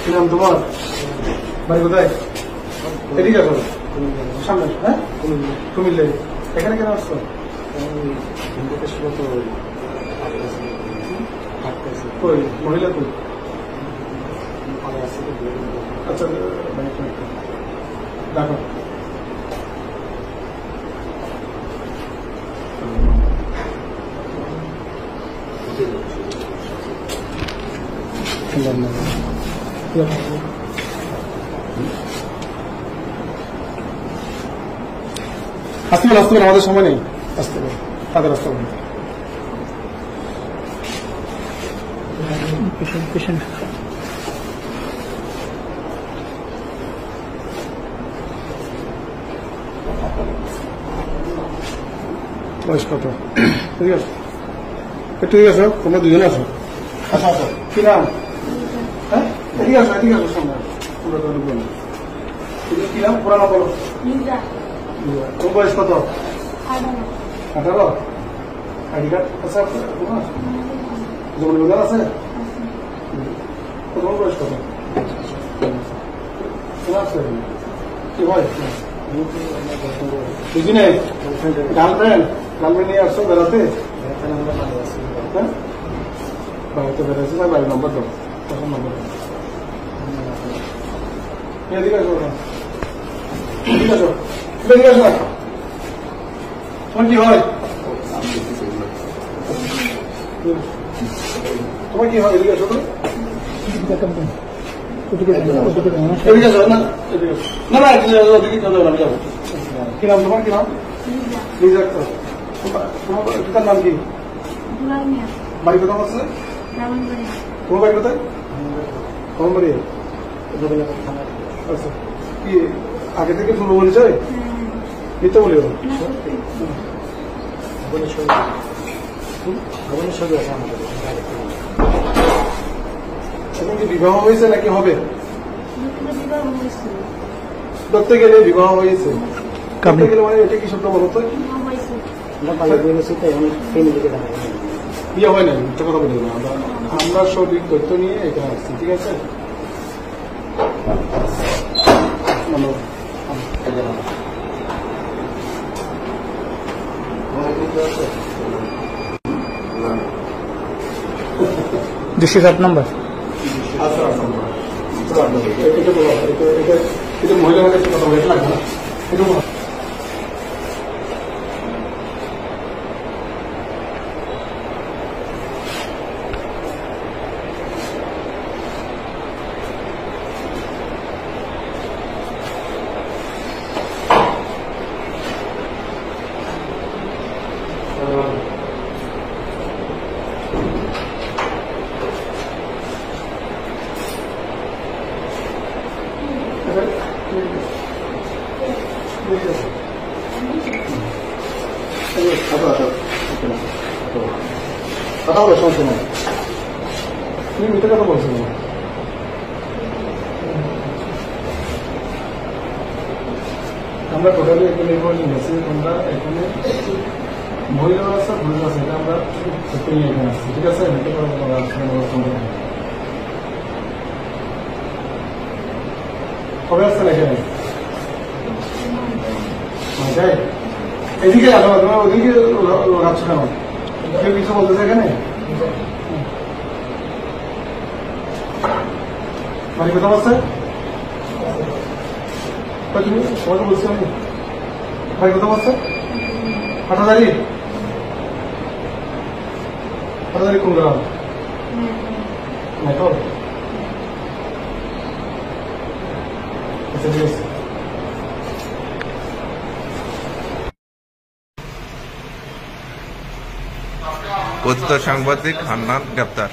কি নাম তোমার? বাড়ি কোথায়? এদিকে আসো, সামনে। হ্যাঁ, কুমিল্লা। এখানে কেন আসছো? কই মহিলা কই? আচ্ছা দেখো, আসতে পারে আসতে পারে, আমাদের সময় নেই। আসতে পারে, তাদের আসতে পারে। বয়স কত? ঠিক আছে, ঠিক আছে, তোমরা দুজনে আসো। আচ্ছা আচ্ছা, কি নাম? হ্যাঁ, এদিকে আসো, এদিকে আসো, সামনে। কি নাম? পুরানো বলো। তোর বয়স কত? 18। আইডি কার্ড আছে তোমার? জমি বাজার আছে? তোমার বয়স কত? কি হয়? দুজনে গার্লফ্রেন্ড নিয়ে আসছো বেড়াতে? হ্যাঁ, বাড়িতে বেড়াচ্ছে না? বাড়ির নম্বর দাও, তখন নম্বর দাও। এদিকে আসো, এদিকে আসো, এদিকে আসো। তোমার কি হয়? তোমার কি হয়? এদিকে আসো তো। এদিকে আসো না, না না, ওদিকে চলো, আমি যাবো। কি নাম তোমার? কি নাম? তোমার পিতার নাম কি? বাড়ি কোথাও আছে? তোমার বাড়ি কোথায়? আমার বাড়ি। আচ্ছা, কি আগে থেকে পূর্ব পরিচয়? মিথ্যা বলি? এখন কি বিবাহ হয়েছে নাকি হবে? ধরতে গেলে বিবাহ হয়েছে, কাটতে গেলে মানে এটা কি শব্দ বলো তো? বিয়ে হয় নাই, মিথ্যা কথা বলি না। আমরা সঠিক তথ্য নিয়ে এখানে আসছি, ঠিক আছে? This is 8 number. এটা মহিলা কথা বলে লাগবে না, এটা কথা বলে শুনছি না। তুমি মিথ্যা কথা বলছো না। আমরা টোটালি এখানে নিয়েছি, তোমরা এখানে মহিলা আছে, পুরুষ আছে, এটা আমরা নিয়ে এখানে আসছি, ঠিক আছে? কবে আসছেন এখানে? এদিকে আসো, তোমার ওদিকে লাগাচ্ছ কেন? কেউ কিছু বলতেছে এখানে? বাড়ি কোথাও আছে? তুমি তোমাকে বলছি আমি, বাড়ি কোথাও আছে? হাটাদারি? হাটাদারি কোন গ্রাম? মেটল? আচ্ছা, ঠিক আছে। কথিত সাংবাদিক হান্নান গ্রেপ্তার।